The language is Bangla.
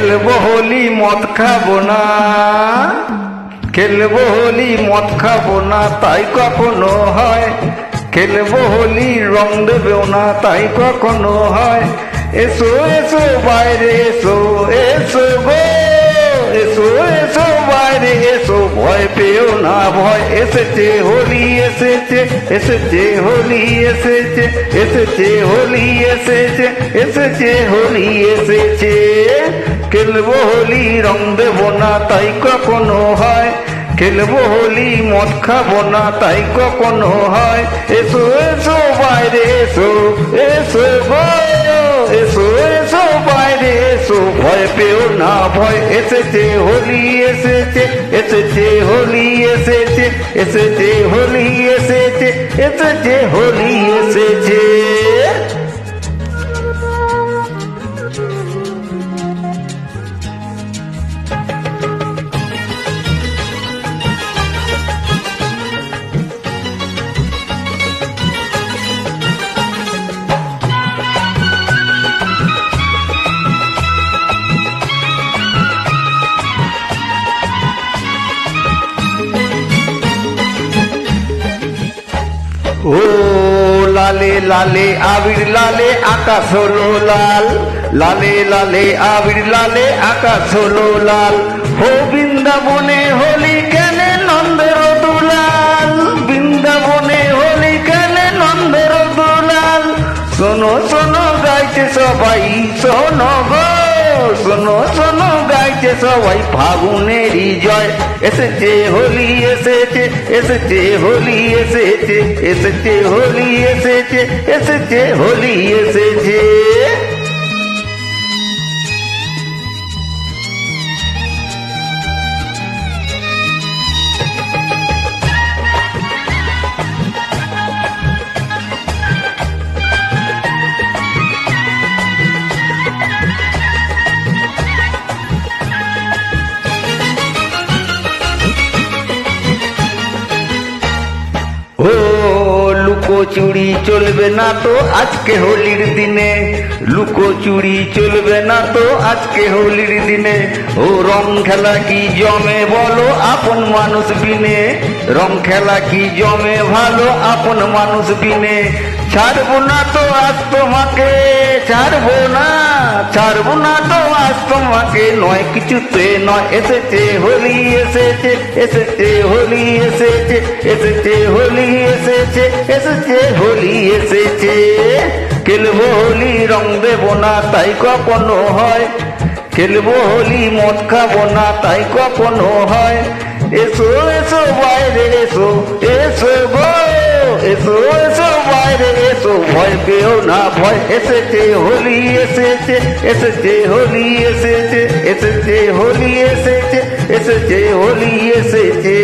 খেলবো হোলি মদ খাবো না, খেলবো হোলি মদ খাবো না তাই কখনো হয়, খেলবো হোলি রং দেবেও না তাই কখনো হয়। এসো এসো বাইরে এসো, এসো গো এসো এসো বাইরে এসো, ভয় পেও না ভয় এসেছে হোলি এসেছে, এসেছে হোলি এসেছে, এসেছে হোলি এসেছে, এসেছে হোলি এসেছে। খেলবো হোলি রং দেবো না তাই কখনো হয়, খেলবো হোলি মদ খাবো না তাই কখনো হয়। এসো এসো বাইরে এসো, এসো গো এসো এসো বাইরে এসো, ভয় পেও না ভয় এসেছে হোলি এসেছে, এসেছে হোলি এসেছে, এসেছে হোলি এসেছে, এসেছে হোলি এসেছে। ও লালে লালে আবির লালে আকাশ হলো লাল, লালে লালে আবির লালে আকাশ হলো লাল। ও বৃন্দাবনে হোলি কেনে নন্দের দুলাল, বৃন্দাবনে হোলি কেনে নন্দের দুলাল। শোনো শোনো গাইছে সবাই শোনো গো, শোনো শোনো গাইছে সবাই ফাগুনেরই জয়। এসেছে হোলি এসেছে, এসেছে হোলি এসেছে, এসেছে হোলি এসেছে, এসেছে হোলি এসেছে। ও লুকোচুরি চলবে না তো আজকে হোলির দিনে, লুকোচুরি চলবে না তো আজকে হোলির দিনে। ও রং খেলা কি জমে বলো আপন মানুষ বিনে, রং খেলা কি জমে ভালো আপন মানুষ বিনে। ছাড়বো না তো আজ তোমাকে, ছাড়বো না, ছাড়বো না তো আজ তোমাকে, নয় কিছুতে নয়। এসেছে হোলি এসেছে, এসেছে হোলি এসেছে, এসেছে হোলি এসেছে, এসেছে হোলি এসেছে। খেলবো হোলি রং দেবো না তাই কখনো হয়, খেলবো হোলি মদ খাবো না তাই কখনো হয়। এসো এসো বাইরে এসো, এসো গো এসো এসো বাইরে এসো, ভয় পেও না ভয় এসেছে হোলি এসেছে, এসেছে হোলি এসেছে, এসেছে হোলি এসেছে, এসেছে হোলি এসেছে।